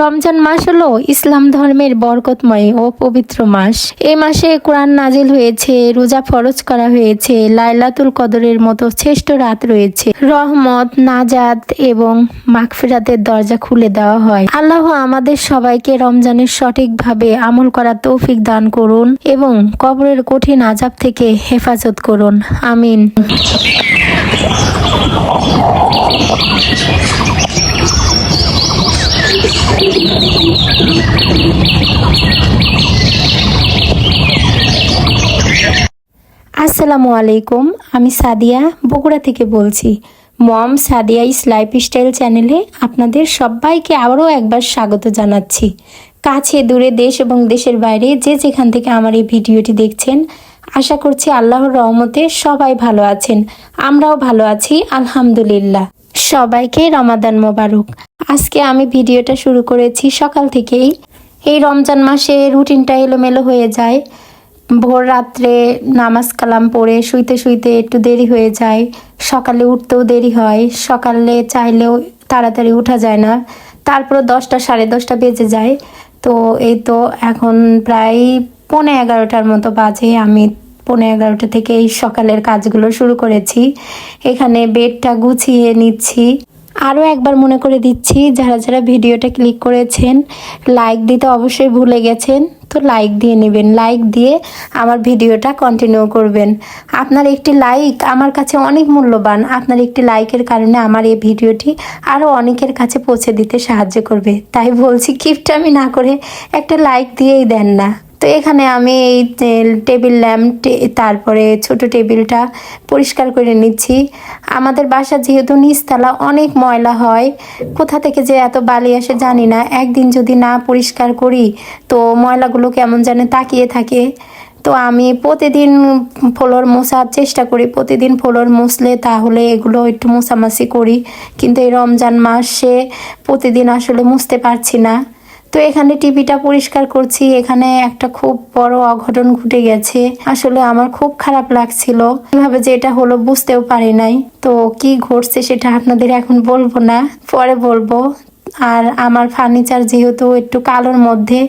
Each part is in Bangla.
রমজান মাস হলো ইসলাম ধর্মের বরকতময় ও পবিত্র মাস। এই মাসে কোরআন নাজিল হয়েছে, রোজা ফরজ করা হয়েছে, লাইলাতুল কদরের মতো শ্রেষ্ঠ রাত রয়েছে। রহমত, নাজাত এবং মাগফিরাতের দরজা খুলে দেওয়া হয়। আল্লাহ আমাদের সবাইকে রমজানের সঠিকভাবে আমল করার তৌফিক দান করুন এবং কবরের কঠিন আযাব থেকে হেফাজত করুন। আমিন। আসসালামু আলাইকুম, আমি সাদিয়া বগুড়া থেকে বলছি। মম সাদিয়া ইস লাইফস্টাইল চ্যানেলে আপনাদের সবাইকে আবারও একবার স্বাগত জানাচ্ছি। কাছে দূরে দেশ এবং দেশের বাইরে যে যেখান থেকে আমার এই ভিডিওটি দেখছেন, আশা করছি আল্লাহর রহমতে সবাই ভালো আছেন। আমরাও ভালো আছি আলহামদুলিল্লাহ। সবাইকে রমাদান মোবারক। আজকে আমি ভিডিওটা শুরু করেছি সকাল থেকেই। এই রমজান মাসে রুটিনটা এলোমেলো হয়ে যায়। ভোর রাত্রে নামাজ কালাম পড়ে শুইতে শুইতে একটু দেরি হয়ে যায়, সকালে উঠতেও দেরি হয়, সকালে চাইলেও তাড়াতাড়ি উঠা যায় না, তারপর 10টা 10:30 বেজে যায়। তো এই তো এখন প্রায় 11:15 মতো বাজে। আমি 11:15 থেকে এই সকালের কাজগুলো শুরু করেছি। এখানে বেডটা গুছিয়ে নিচ্ছি। আরও একবার মনে করে দিচ্ছি, যারা যারা ভিডিওটা ক্লিক করেছেন লাইক দিতে অবশ্যই ভুলে গেছেন, তো লাইক দিয়ে নেবেন। লাইক দিয়ে আমার ভিডিওটা কন্টিনিউ করবেন। আপনার একটি লাইক আমার কাছে অনেক মূল্যবান। আপনার একটি লাইকের কারণে আমার এই ভিডিওটি আরও অনেকের কাছে পৌঁছে দিতে সাহায্য করবে। তাই বলছি, কিপটামি না করে একটা লাইক দিয়েই দেন না। তো এখানে আমি এই টেবিল ল্যাম্প, তারপরে ছোট টেবিলটা পরিষ্কার করে নিচ্ছি। আমাদের বাসা যেহেতু নিচতলা, অনেক ময়লা হয়। কোথা থেকে যে এত বালি আসে জানি না। একদিন যদি না পরিষ্কার করি তো ময়লাগুলো কেমন যেন তাকিয়ে থাকে। তো আমি প্রতিদিন ফ্লোর মোছার চেষ্টা করি, প্রতিদিন ফ্লোর মুছলে তাহলে এগুলো একটু মোছামাছি করি, কিন্তু এই রমজান মাসে প্রতিদিন আসলে মুছতে পারছি না। তো এখানে টিভিটা পরিষ্কার করছি। এখানে একটা খুব বড় অঘটন ঘটে গেছে। আসলে আমার খুব খারাপ লাগছিল, কিভাবে যে এটা হলো বুঝতেও পারি নাই। তো কি ঘটছে সেটা আপনাদের এখন বলবো না, পরে বলবো। আর আমার ফার্নিচার যেহেতু একটু কালোর মধ্যে,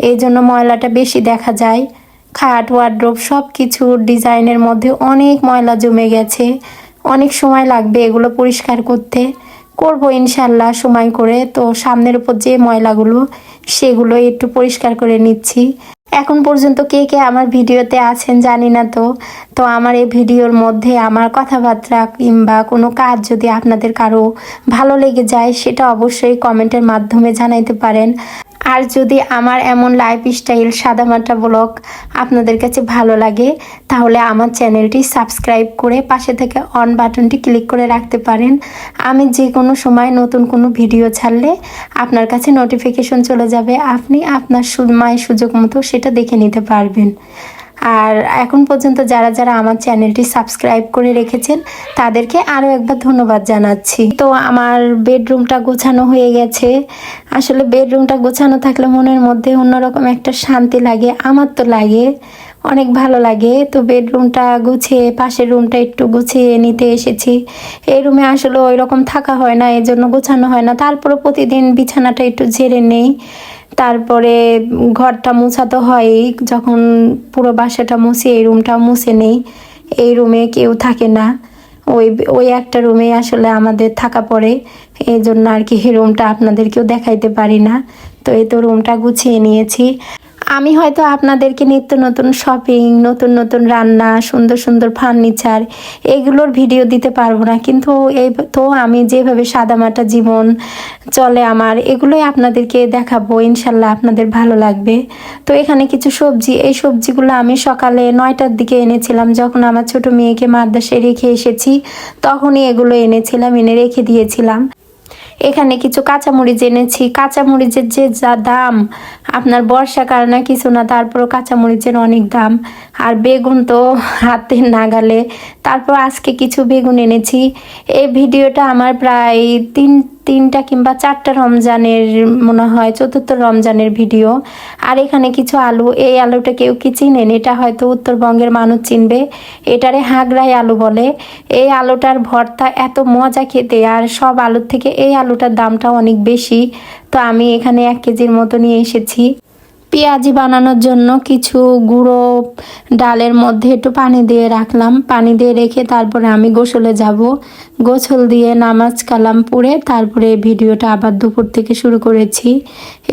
এই জন্য ময়লাটা বেশি দেখা যায়। খাট, ওয়ার্ড্রোব সব কিছু ডিজাইনের মধ্যে অনেক ময়লা জমে গেছে। অনেক সময় লাগবে এগুলো পরিষ্কার করতে। করব ইনশাল্লাহ সময় করে। তো সামনের উপর যে ময়লাগুলো সেগুলো একটু পরিষ্কার করে নিচ্ছি। এখন পর্যন্ত কে কে আমার ভিডিওতে আছেন জানি না। তো আমার এই ভিডিওর মধ্যে আমার কথাবার্তা কিংবা কোনো কাজ যদি আপনাদের কারো ভালো লেগে যায়, সেটা অবশ্যই কমেন্টের মাধ্যমে জানাইতে পারেন। আর যদি আমার এমন লাইফস্টাইল সাদামাটা ব্লগ আপনাদের কাছে ভালো লাগে, তাহলে আমার চ্যানেলটি সাবস্ক্রাইব করে পাশে থেকে অন বাটনটি ক্লিক করে রাখতে পারেন। আমি যে কোনো সময় নতুন কোনো ভিডিও ছাড়লে আপনার কাছে নোটিফিকেশন চলে যাবে। আপনি আপনার সময় সুযোগ মতো সেটা দেখে নিতে পারবেন। আর এখন পর্যন্ত যারা যারা আমার চ্যানেলটি সাবস্ক্রাইব করে রেখেছেন তাদেরকে আরও একবার ধন্যবাদ জানাচ্ছি। তো আমার বেডরুমটা গোছানো হয়ে গেছে। আসলে বেডরুমটা গোছানো থাকলে মনের মধ্যে অন্যরকম একটা শান্তি লাগে, আমার তো লাগে, অনেক ভালো লাগে। তো বেডরুমটা গুছিয়ে পাশের রুমটা একটু গুছিয়ে নিতে এসেছি। এই রুমে আসলে ওই রকম থাকা হয় না, এই জন্য গোছানো হয় না। তারপরে প্রতিদিন বিছানাটা একটু ঝেড়ে নেই। তারপরে ঘরটা মোছাতে হয়, যখন পুরো বাসাটা মুছি এই রুমটা মুছে নেই। এই রুমে কেউ থাকে না, ওই ওই একটা রুমে আসলে আমাদের থাকা পড়ে। এই জন্য আর কি এই রুমটা আপনাদেরকেও দেখাইতে পারি না। তো এই তো রুমটা গুছিয়ে নিয়েছি। আমি হয়তো আপনাদেরকে নিত্য নতুন শপিং, নতুন নতুন রান্না, সুন্দর সুন্দর ফার্নিচার এগুলোর ভিডিও দিতে পারবো না, কিন্তু আমি যেভাবে সাদামাটা জীবন চলে আমার, এগুলোই আপনাদেরকে দেখাবো। ইনশাল্লাহ আপনাদের ভালো লাগবে। তো এখানে কিছু সবজি, এই সবজিগুলো আমি সকালে 9টার দিকে এনেছিলাম, যখন আমার ছোট মেয়েকে মাদ্রাসায় রেখে এসেছি তখনই এগুলো এনেছিলাম, এনে রেখে দিয়েছিলাম। এখানে কিছু কাঁচামরিচ এনেছি। কাঁচামরিচের যে যা দাম, আপনার বর্ষাকাল না কিছু না, তারপরও কাঁচামরিচের অনেক দাম। আর বেগুন তো হাতে নাগালে। তারপর আজকে কিছু বেগুন এনেছি। এই ভিডিওটা আমার প্রায় 3টা কিংবা 4টা রমজানের মনে হয় 4র্থ রমজানের ভিডিও। আর এখানে কিছু আলু, এই আলুটা কেউ কি চিনেন? এটা হয়তো উত্তরবঙ্গের মানুষ চিনবে, এটারে হাগরাই আলু বলে। এই আলুটার ভর্তা এত মজা খেতে, আর সব আলুর থেকে এই আলুটার দামটা অনেক বেশি। তো আমি এখানে 1 কেজির মতো নিয়ে এসেছি। পেঁয়াজি বানানোর জন্য কিছু গুঁড়ো ডালের মধ্যে একটু পানি দিয়ে রাখলাম। পানি দিয়ে রেখে তারপরে আমি গোসলে যাব। গোসল দিয়ে নামাজ কালাম পড়ে তারপরে ভিডিওটা আবার দুপুর থেকে শুরু করেছি।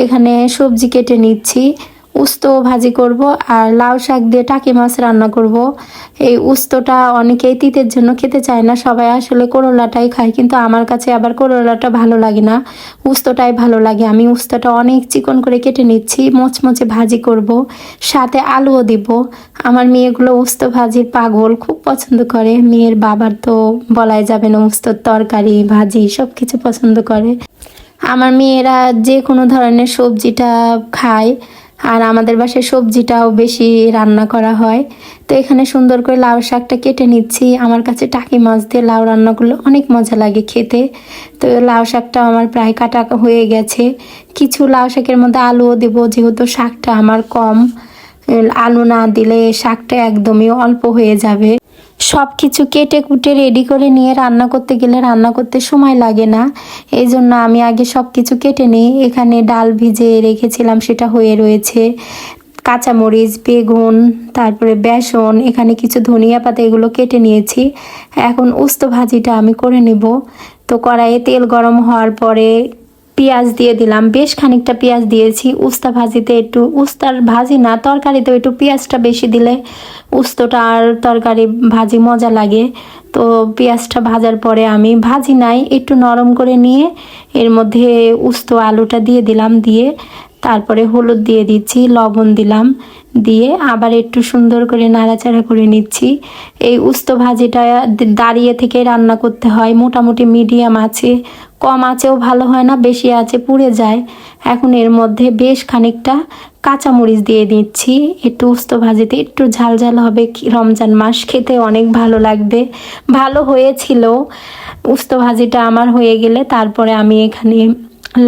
এখানে সবজি কেটে নিচ্ছি, উস্তো ভাজি করব আর লাউ শাক দিয়ে টাকি মাছ রান্না করব। এই উস্তোটা অনেকেই তিতের জন্য খেতে চায় না, সবাই আসলে করলাটাই খায়, কিন্তু আমার কাছে আবার করলাটা ভালো লাগে না, উস্তোটাই ভালো লাগে। আমি উস্তোটা অনেক চিকন করে কেটে নিচ্ছি, মচমচে ভাজি করব, সাথে আলুও দিব। আমার মেয়েগুলো উস্তো ভাজির পাগল, খুব পছন্দ করে। মেয়ের বাবার তো বলাই যাবে না, উস্তোর তরকারি ভাজি সব কিছু পছন্দ করে। আমার মেয়েরা যে কোনো ধরনের সবজিটা খায়, আর আমাদের বাসায় সবজিটাও বেশি রান্না করা হয়। তো এখানে সুন্দর করে লাউ শাকটা কেটে নিচ্ছি। আমার কাছে টাকি মাছ দিয়ে লাউ রান্না করলে অনেক মজা লাগে খেতে। তো লাউ শাকটা আমার প্রায় কাটা হয়ে গেছে। কিছু লাউ শাকের মধ্যে আলুও দেবো, যেহেতু শাকটা আমার কম, আলু না দিলে শাকটা একদমই অল্প হয়ে যাবে। সব কিছু কেটে কুটে রেডি করে নিয়ে রান্না করতে গেলে রান্না করতে সময় লাগে না, এই জন্য আমি আগে সব কিছু কেটে নিই। এখানে ডাল ভিজে রেখেছিলাম, সেটা হয়ে রয়েছে। কাঁচামরিচ, বেগুন, তারপরে বেসন, এখানে কিছু ধনিয়া পাতা, এগুলো কেটে নিয়েছি। এখন উস্তো ভাজিটা আমি করে নেব। তো কড়াইয়ে তেল গরম হওয়ার পরে পেঁয়াজ দিয়ে দিলাম, বেশ খানিকটা পেঁয়াজ দিয়েছি। উস্তা ভাজিতে একটু, উস্তার ভাজি না তরকারিতে একটু পেঁয়াজটা বেশি দিলে উস্তোটা আর তরকারি ভাজি মজা লাগে। তো পেঁয়াজটা ভাজার পরে আমি ভাজি নাই, একটু নরম করে নিয়ে এর মধ্যে উস্তো আলুটা দিয়ে দিলাম, দিয়ে তারপরে হলুদ দিয়ে দিচ্ছি, লবণ দিলাম, দিয়ে আবার একটু সুন্দর করে নাড়াচাড়া করে নিচ্ছি। এই উস্তো ভাজিটা দাঁড়িয়ে থেকে রান্না করতে হয়, মোটামুটি মিডিয়াম আছে, কম আঁচেও ভালো হয় না, বেশি আঁচে পুড়ে যায়। এখন এর মধ্যে বেশ খানিকটা কাঁচামরিচ দিয়ে দিচ্ছি। একটু উস্তো ভাজিতে একটু ঝাল ঝাল হবে, রমজান মাস খেতে অনেক ভালো লাগবে। ভালো হয়েছিল উস্তো ভাজিটা আমার। হয়ে গেলে তারপরে আমি এখানে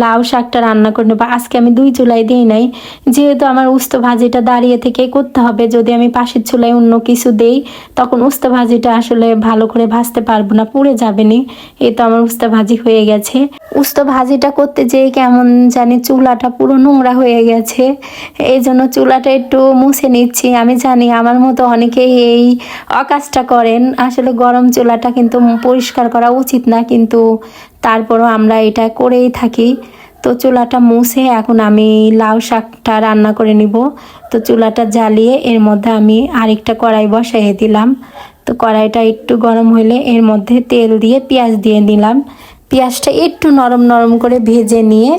লাউ শাকটা রান্না করে নেবো। আজকে আমি 2 চুলায় দিই নাই, যেহেতু আমার উস্তো ভাজিটা দাঁড়িয়ে থেকেই করতে হবে। যদি আমি পাশের চুলায় অন্য কিছু দেই তখন উস্তো ভাজিটা আসলে ভালো করে ভাজতে পারবো না, পুড়ে যাবে নি। এই তো আমার উস্তো ভাজি হয়ে গেছে। উস্তো ভাজিটা করতে যেয়ে কেমন জানি চুলাটা পুরো নোংরা হয়ে গেছে, এই জন্য চুলাটা একটু মুছে নিচ্ছি। আমি জানি আমার মতো অনেকেই এই অকাজটা করেন, আসলে গরম চুলাটা কিন্তু পরিষ্কার করা উচিত না, কিন্তু তারপরও আমরা এটা করেই থাকি। তো চুলাটা মুছে এখন আমি লাউ শাকটা রান্না করে নিব। তো চুলাটা জ্বালিয়ে এর মধ্যে আমি আরেকটা কড়াই বসাইয়ে দিলাম। তো কড়াইটা একটু গরম হলে এর মধ্যে তেল দিয়ে পেঁয়াজ দিয়ে দিলাম। পেঁয়াজটা একটু নরম নরম করে ভেজে নিয়ে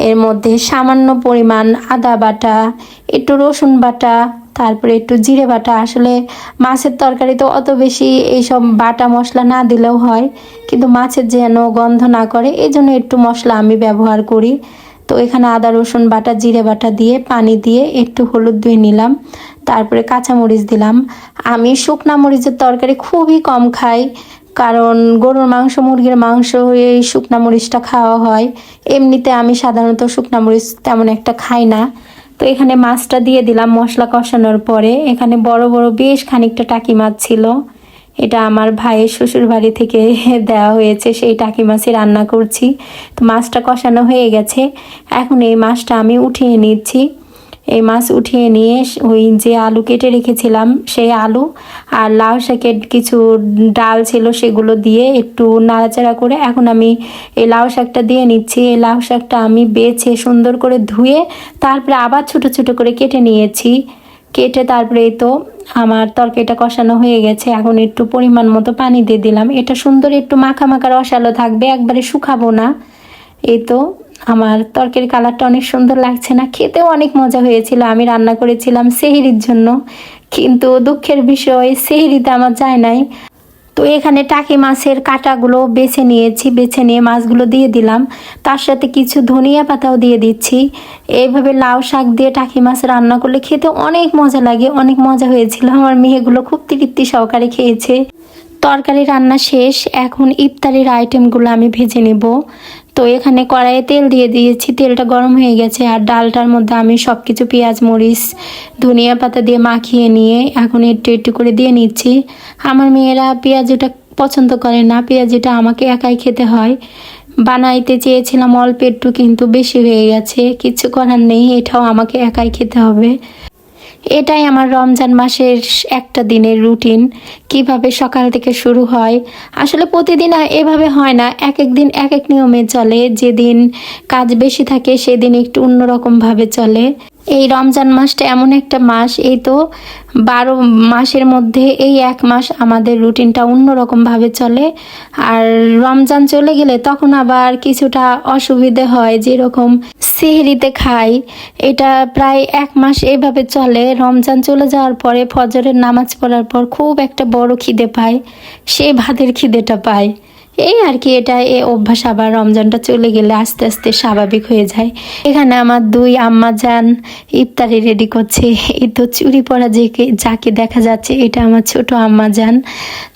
এর মধ্যে সামান্য পরিমাণ আদা বাটা, একটু রসুন বাটা, তারপরে একটু জিরে বাটা। আসলে মাছের তরকারিতে অত বেশি এইসব বাটা মশলা না দিলেও হয়, কিন্তু মাছের যেন গন্ধ না করে এই জন্য একটু মশলা আমি ব্যবহার করি। তো এখানে আদা রসুন বাটা, জিরে বাটা দিয়ে পানি দিয়ে একটু হলুদ দিয়ে নিলাম, তারপরে কাঁচামরিচ দিলাম। আমি শুকনা মরিচের তরকারি খুবই কম খাই, কারণ গরুর মাংস, মুরগির মাংস এই শুকনা মরিচটা খাওয়া হয়। এমনিতে আমি সাধারণত শুকনা মরিচ তেমন একটা খাই না। তো এখানে মাছটা দিয়ে দিলাম মশলা কষানোর পরে। এখানে বড় বড় বেশ খানিকটা টাকি মাছ ছিল, এটা আমার ভাইয়ের শ্বশুর বাড়ি থেকে দেওয়া হয়েছে, সেই টাকি মাছই রান্না করছি। তো মাছটা কষানো হয়ে গেছে, এখন এই মাছটা আমি উঠিয়ে নিচ্ছি। এই মাছ উঠিয়ে নিয়ে ওই যে আলু কেটে রেখেছিলাম সেই আলু আর লাউ শাকের কিছু ডাল ছিল সেগুলো দিয়ে একটু নাড়াচাড়া করে এখন আমি এই লাউ শাকটা দিয়ে নিচ্ছি। এই লাউ শাকটা আমি বেছে সুন্দর করে ধুয়ে তারপরে আবার ছোট ছোট করে কেটে নিয়েছি। কেটে তারপরে এই তো আমার তরকারিটা কষানো হয়ে গেছে। এখন একটু পরিমাণ মতো পানি দিয়ে দিলাম। এটা সুন্দর একটু মাখা মাখা রসালো থাকবে, একবারে শুকাবো না। এই তো আমার তরকারির কালারটা অনেক সুন্দর লাগছে না? খেতেও অনেক মজা হয়েছিল। আমি রান্না করেছিলাম সেহরির জন্য, কিন্তু দুঃখের বিষয় সেহরিতে আমার যায় নাই। তো এখানে টাকি মাছের কাঁটাগুলো বেছে নিয়েছি, বেছে নিয়ে মাছগুলো দিয়ে দিলাম, তার সাথে কিছু ধনিয়া পাতাও দিয়ে দিচ্ছি। এইভাবে লাউ শাক দিয়ে টাকি মাছ রান্না করলে খেতে অনেক মজা লাগে, অনেক মজা হয়েছিল। আমার মেয়েগুলো খুব তৃপ্তি সহকারে খেয়েছে। তরকারি রান্না শেষ, এখন ইফতারির আইটেমগুলো আমি ভেজে নেব। তো এখানে কড়াইয়ে তেল দিয়ে দিয়েছি, তেলটা গরম হয়ে গেছে। আর ডালটার মধ্যে আমি সব কিছু পেঁয়াজ মরিচ ধনিয়া পাতা দিয়ে মাখিয়ে নিয়ে এখন একটু একটু করে দিয়ে নিচ্ছি। আমার মেয়েরা পেঁয়াজটা পছন্দ করে না, পেঁয়াজটা আমাকে একাই খেতে হয়। বানাইতে চেয়েছিলাম অল্প একটু, কিন্তু বেশি হয়ে গেছে, কিছু করার নেই, এটাও আমাকে একাই খেতে হবে। এটাই আমার রমজান মাসের একটা দিনের রুটিন, কিভাবে সকাল থেকে শুরু হয়। আসলে প্রতিদিন এভাবে হয় না, এক এক দিন এক এক নিয়মে চলে। যেদিন কাজ বেশি থাকে সেদিন একটু অন্যরকমভাবে চলে। এই রমজান মাসটা এমন একটা মাস, এই তো 12 মাসের মধ্যে এই এক মাস আমাদের রুটিনটা অন্যরকমভাবে চলে। আর রমজান চলে গেলে তখন আবার কিছুটা অসুবিধে হয়, যেরকম সেহরিতে খাই, এটা প্রায় এক মাস এইভাবে চলে। রমজান চলে যাওয়ার পরে ফজরের নামাজ পড়ার পর খুব একটা বড় খিদে পায়, সেই ভাতের খিদেটা পায়। এই আর কি, এটা অভ্যাস আবার রমজানটা চলে গেলে আস্তে আস্তে স্বাভাবিক হয়ে যায়। এখানে আমার দুই আম্মা যান ইফতারি রেডি করছে। এই তো চুড়ি পরা যাকে দেখা যাচ্ছে, এটা আমার ছোট আম্মা যান।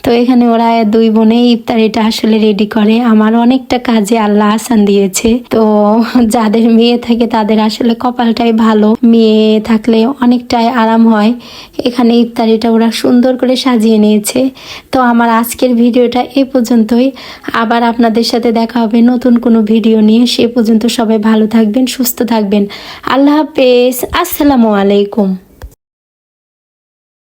তো এখানে ওরা দুই বোনে ইফতারিটা আসলে রেডি করে। আমার অনেকটা কাজে আল্লাহ আসান দিয়েছে। তো যাদের মেয়ে থাকে তাদের আসলে কপালটাই ভালো, মেয়ে থাকলে অনেকটাই আরাম হয়। এখানে ইফতারিটা ওরা সুন্দর করে সাজিয়ে নিয়েছে। তো আমার আজকের ভিডিওটা এ পর্যন্তই। আবার আপনাদের সাথে দেখা হবে নতুন কোনো ভিডিও নিয়ে। সে পর্যন্ত সবাই ভালো থাকবেন, সুস্থ থাকবেন। আল্লাহ হাফেজ, আসসালামু আলাইকুম।